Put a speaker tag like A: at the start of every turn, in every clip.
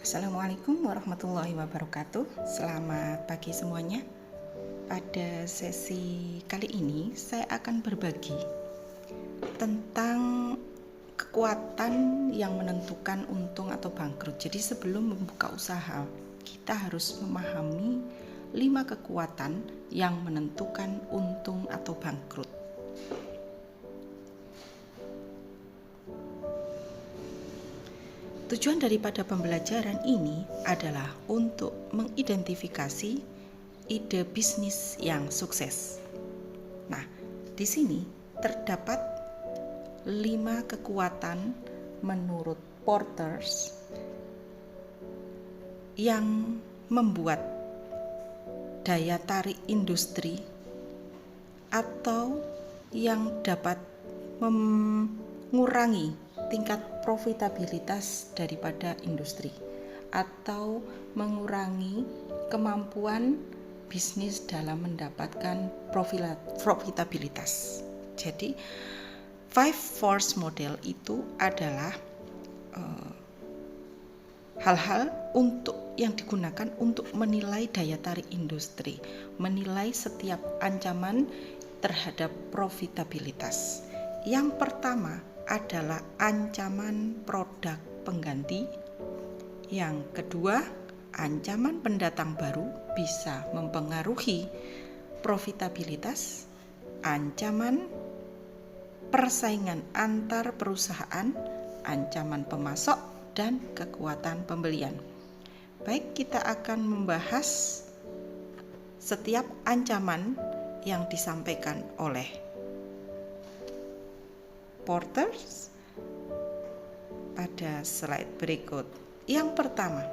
A: Assalamualaikum warahmatullahi wabarakatuh. Selamat pagi semuanya. Pada sesi kali ini saya akan berbagi tentang kekuatan yang menentukan untung atau bangkrut. Jadi sebelum membuka usaha, kita harus memahami 5 kekuatan yang menentukan untung atau bangkrut. Tujuan daripada pembelajaran ini adalah untuk mengidentifikasi ide bisnis yang sukses. Nah, di sini terdapat 5 kekuatan menurut Porters yang membuat daya tarik industri atau yang dapat mengurangi tingkat profitabilitas daripada industri atau mengurangi kemampuan bisnis dalam mendapatkan profitabilitas. Jadi, Five Force Model itu adalah hal-hal yang digunakan untuk menilai daya tarik industri, menilai setiap ancaman terhadap profitabilitas. Yang pertama adalah ancaman produk pengganti. Yang kedua, ancaman pendatang baru bisa mempengaruhi profitabilitas. Ancaman persaingan antar perusahaan, ancaman pemasok, dan kekuatan pembelian. Baik, kita akan membahas setiap ancaman yang disampaikan oleh Porters pada slide berikut. Yang pertama,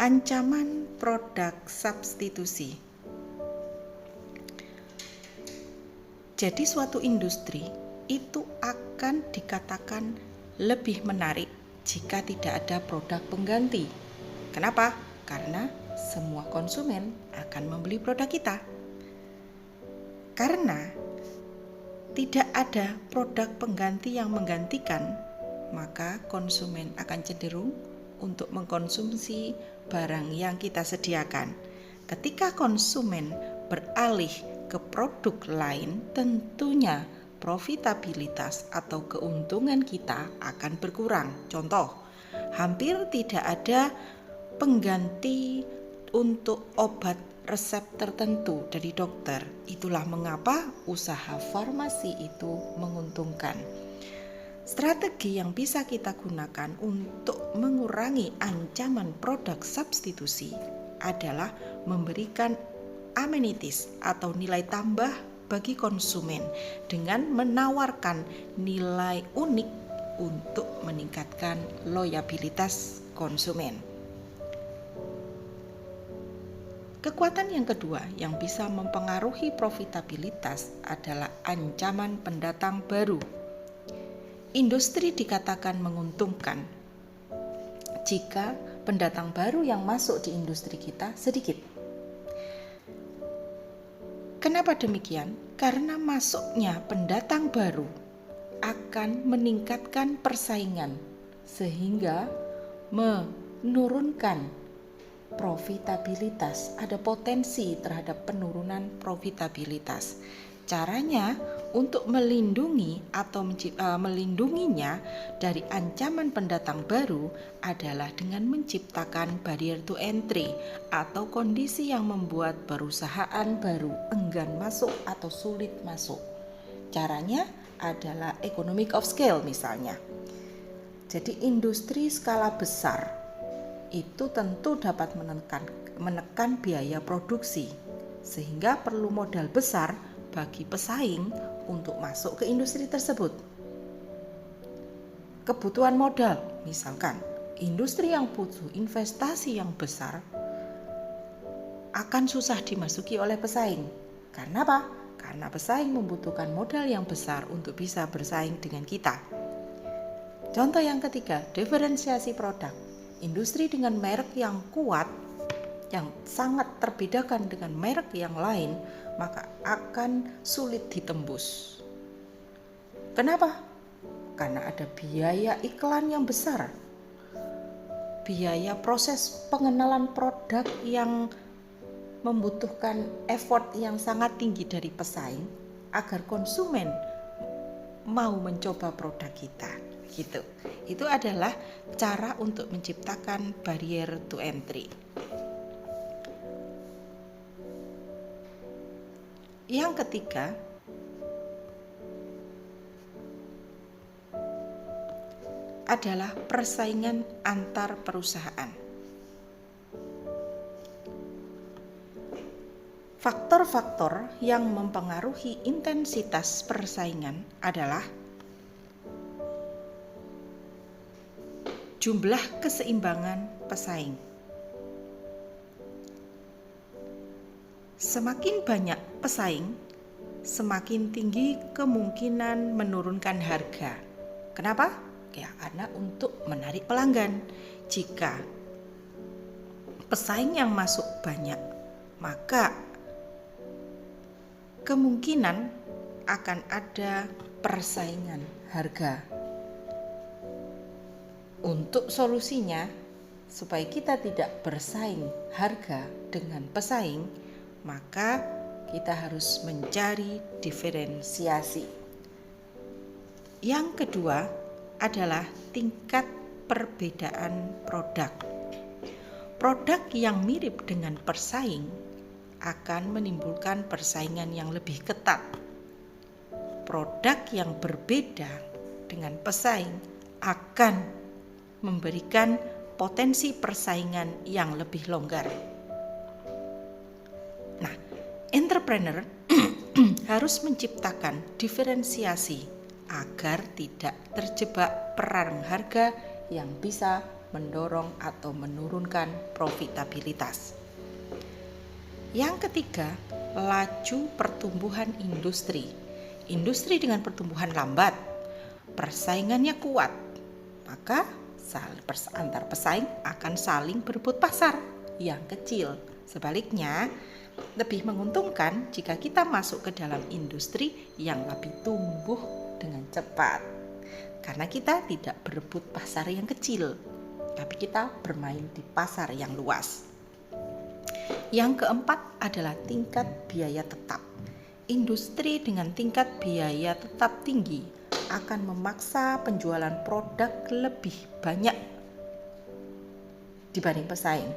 A: ancaman produk substitusi. Jadi suatu industri itu akan dikatakan lebih menarik jika tidak ada produk pengganti. Kenapa? Karena semua konsumen akan membeli produk kita. Karena tidak ada produk pengganti yang menggantikan, maka konsumen akan cenderung untuk mengkonsumsi barang yang kita sediakan. Ketika konsumen beralih ke produk lain, tentunya profitabilitas atau keuntungan kita akan berkurang. Contoh, hampir tidak ada pengganti untuk obat resep tertentu dari dokter. Itulah mengapa usaha farmasi itu menguntungkan. Strategi yang bisa kita gunakan untuk mengurangi ancaman produk substitusi adalah memberikan amenities atau nilai tambah bagi konsumen dengan menawarkan nilai unik untuk meningkatkan loyalitas konsumen. Kekuatan yang kedua yang bisa mempengaruhi profitabilitas adalah ancaman pendatang baru. Industri dikatakan menguntungkan jika pendatang baru yang masuk di industri kita sedikit. Kenapa demikian? Karena masuknya pendatang baru akan meningkatkan persaingan sehingga menurunkan profitabilitas, ada potensi terhadap penurunan profitabilitas. Caranya untuk melindungi atau melindunginya dari ancaman pendatang baru adalah dengan menciptakan barrier to entry atau kondisi yang membuat perusahaan baru enggan masuk atau sulit masuk. Caranya adalah economic of scale misalnya. Jadi industri skala besar itu tentu dapat menekan biaya produksi, sehingga perlu modal besar bagi pesaing untuk masuk ke industri tersebut. Kebutuhan modal, misalkan industri yang butuh investasi yang besar akan susah dimasuki oleh pesaing. Karena apa? Karena pesaing membutuhkan modal yang besar untuk bisa bersaing dengan kita. Contoh yang ketiga, diferensiasi produk. Industri dengan merek yang kuat, yang sangat terbedakan dengan merek yang lain, maka akan sulit ditembus. Kenapa? Karena ada biaya iklan yang besar. biaya proses pengenalan produk yang membutuhkan effort yang sangat tinggi dari pesaing agar konsumen mau mencoba produk kita gitu. Itu adalah cara untuk menciptakan barrier to entry. Yang ketiga adalah persaingan antar perusahaan. Faktor-faktor yang mempengaruhi intensitas persaingan adalah jumlah keseimbangan pesaing. Semakin banyak pesaing, semakin tinggi kemungkinan menurunkan harga. Kenapa? Ya, karena untuk menarik pelanggan. Jika pesaing yang masuk banyak, maka kemungkinan akan ada persaingan harga. Untuk solusinya, supaya kita tidak bersaing harga dengan pesaing, maka kita harus mencari diferensiasi. Yang kedua adalah tingkat perbedaan produk. Produk yang mirip dengan pesaing akan menimbulkan persaingan yang lebih ketat. Produk yang berbeda dengan pesaing akan memberikan potensi persaingan yang lebih longgar. Nah, entrepreneur harus menciptakan diferensiasi agar tidak terjebak perang harga yang bisa mendorong atau menurunkan profitabilitas. Yang ketiga, laju pertumbuhan industri. Industri dengan pertumbuhan lambat, persaingannya kuat, maka antar pesaing akan saling berebut pasar yang kecil. Sebaliknya, lebih menguntungkan jika kita masuk ke dalam industri yang lebih tumbuh dengan cepat. Karena kita tidak berebut pasar yang kecil, tapi kita bermain di pasar yang luas. Yang keempat adalah tingkat biaya tetap. Industri dengan tingkat biaya tetap tinggi akan memaksa penjualan produk lebih banyak dibanding pesaing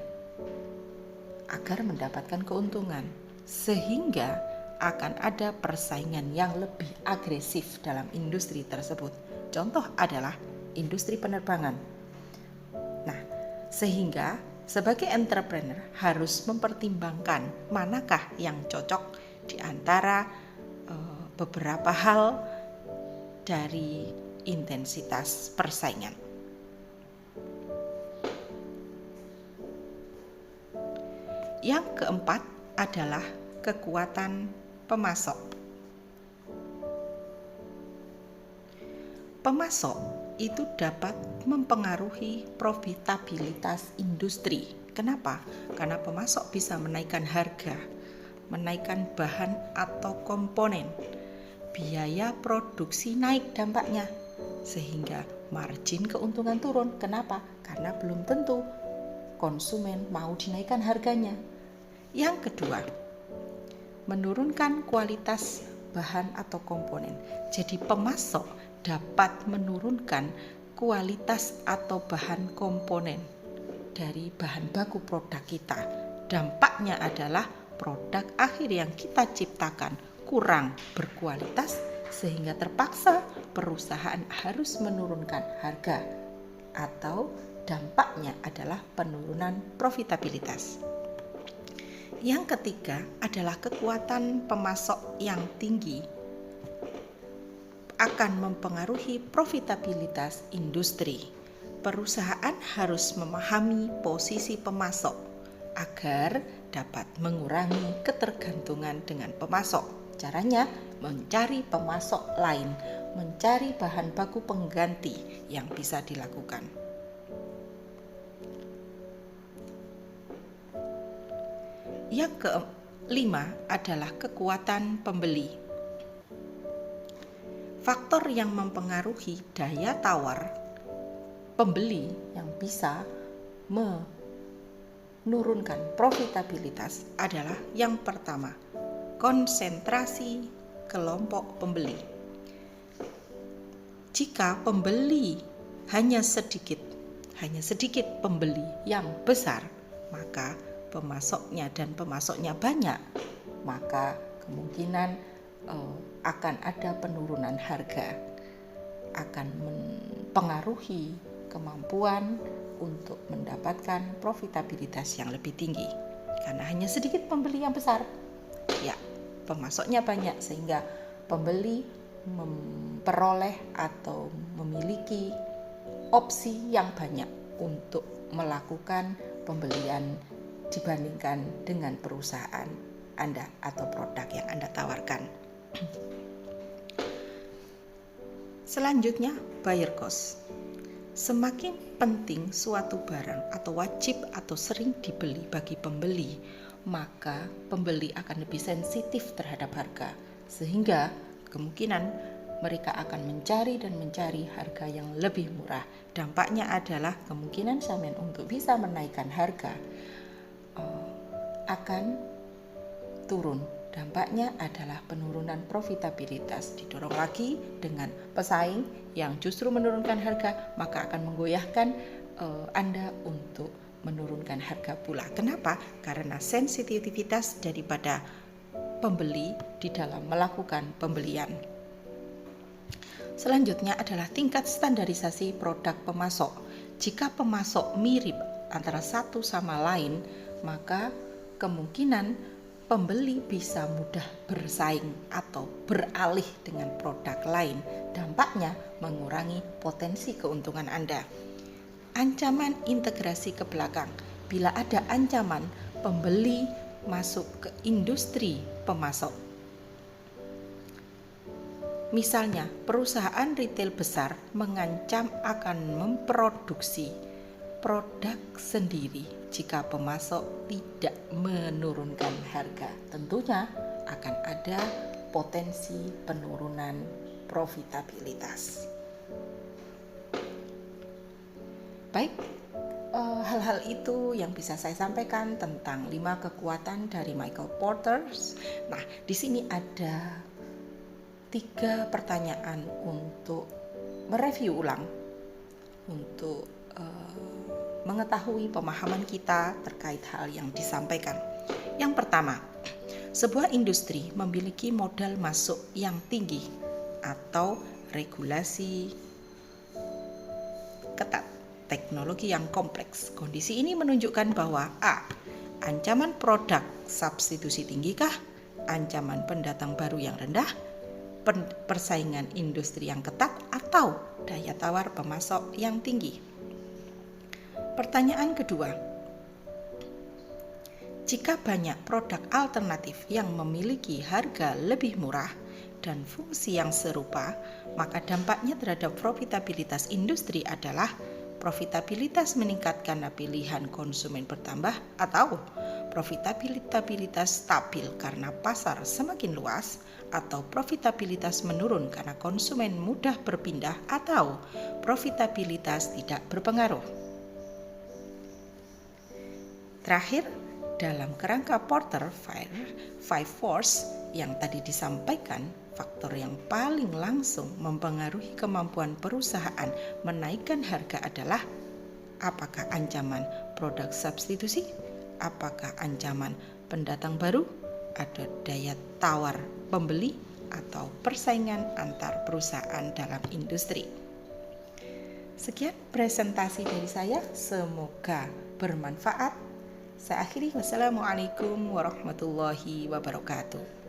A: agar mendapatkan keuntungan, sehingga akan ada persaingan yang lebih agresif dalam industri tersebut. Contoh adalah industri penerbangan. Nah, sehingga sebagai entrepreneur harus mempertimbangkan manakah yang cocok di antara beberapa hal dari intensitas persaingan. Yang keempat adalah kekuatan pemasok. Pemasok itu dapat mempengaruhi profitabilitas industri. Kenapa? Karena pemasok bisa menaikkan harga, menaikkan bahan atau komponen. Biaya produksi naik dampaknya, sehingga margin keuntungan turun. Kenapa? Karena belum tentu konsumen mau dinaikkan harganya. Yang kedua, menurunkan kualitas bahan atau komponen. Jadi pemasok dapat menurunkan kualitas atau bahan komponen dari bahan baku produk kita. Dampaknya adalah produk akhir yang kita ciptakan kurang berkualitas, sehingga terpaksa perusahaan harus menurunkan harga, atau dampaknya adalah penurunan profitabilitas. Yang ketiga adalah kekuatan pemasok yang tinggi akan mempengaruhi profitabilitas industri. Perusahaan harus memahami posisi pemasok agar dapat mengurangi ketergantungan dengan pemasok. Caranya mencari pemasok lain, mencari bahan baku pengganti yang bisa dilakukan. Yang kelima adalah kekuatan pembeli. Faktor yang mempengaruhi daya tawar pembeli yang bisa menurunkan profitabilitas adalah yang pertama, konsentrasi kelompok pembeli. Jika pembeli hanya sedikit pembeli yang besar, maka pemasoknya banyak, maka kemungkinan akan ada penurunan harga, akan mempengaruhi kemampuan untuk mendapatkan profitabilitas yang lebih tinggi. Karena hanya sedikit pembeli yang besar, ya pemasoknya banyak, sehingga pembeli memperoleh atau memiliki opsi yang banyak untuk melakukan pembelian dibandingkan dengan perusahaan Anda atau produk yang Anda tawarkan. Selanjutnya, buyer cost. Semakin penting suatu barang atau wajib atau sering dibeli bagi pembeli, maka pembeli akan lebih sensitif terhadap harga, sehingga kemungkinan mereka akan mencari harga yang lebih murah. Dampaknya adalah kemungkinan sampean untuk bisa menaikkan harga akan turun. Dampaknya adalah penurunan profitabilitas, didorong lagi dengan pesaing yang justru menurunkan harga, maka akan menggoyahkan Anda untuk menurunkan harga pula. Kenapa? Karena sensitivitas daripada pembeli di dalam melakukan pembelian. Selanjutnya adalah tingkat standarisasi produk pemasok. Jika pemasok mirip antara satu sama lain, maka kemungkinan pembeli bisa mudah bersaing atau beralih dengan produk lain. Dampaknya mengurangi potensi keuntungan Anda. Ancaman integrasi ke belakang. Bila ada ancaman pembeli masuk ke industri pemasok. Misalnya, perusahaan retail besar mengancam akan memproduksi produk sendiri jika pemasok tidak menurunkan harga. Tentunya akan ada potensi penurunan profitabilitas. Baik, hal-hal itu yang bisa saya sampaikan tentang 5 kekuatan dari Michael Porter. Nah, di sini ada 3 pertanyaan untuk mereview ulang, untuk mengetahui pemahaman kita terkait hal yang disampaikan. Yang pertama, sebuah industri memiliki modal masuk yang tinggi atau regulasi ketat, teknologi yang kompleks. Kondisi ini menunjukkan bahwa A. Ancaman produk substitusi tinggikah? Ancaman pendatang baru yang rendah? Persaingan industri yang ketat? Atau daya tawar pemasok yang tinggi? Pertanyaan kedua, jika banyak produk alternatif yang memiliki harga lebih murah dan fungsi yang serupa, maka dampaknya terhadap profitabilitas industri adalah profitabilitas meningkat karena pilihan konsumen bertambah, atau profitabilitas stabil karena pasar semakin luas, atau profitabilitas menurun karena konsumen mudah berpindah, atau profitabilitas tidak berpengaruh. Terakhir, dalam kerangka Porter 5 Force yang tadi disampaikan, faktor yang paling langsung mempengaruhi kemampuan perusahaan menaikkan harga adalah apakah ancaman produk substitusi, apakah ancaman pendatang baru, ada daya tawar pembeli, atau persaingan antar perusahaan dalam industri. Sekian presentasi dari saya, semoga bermanfaat. Saya akhiri, wassalamualaikum warahmatullahi wabarakatuh.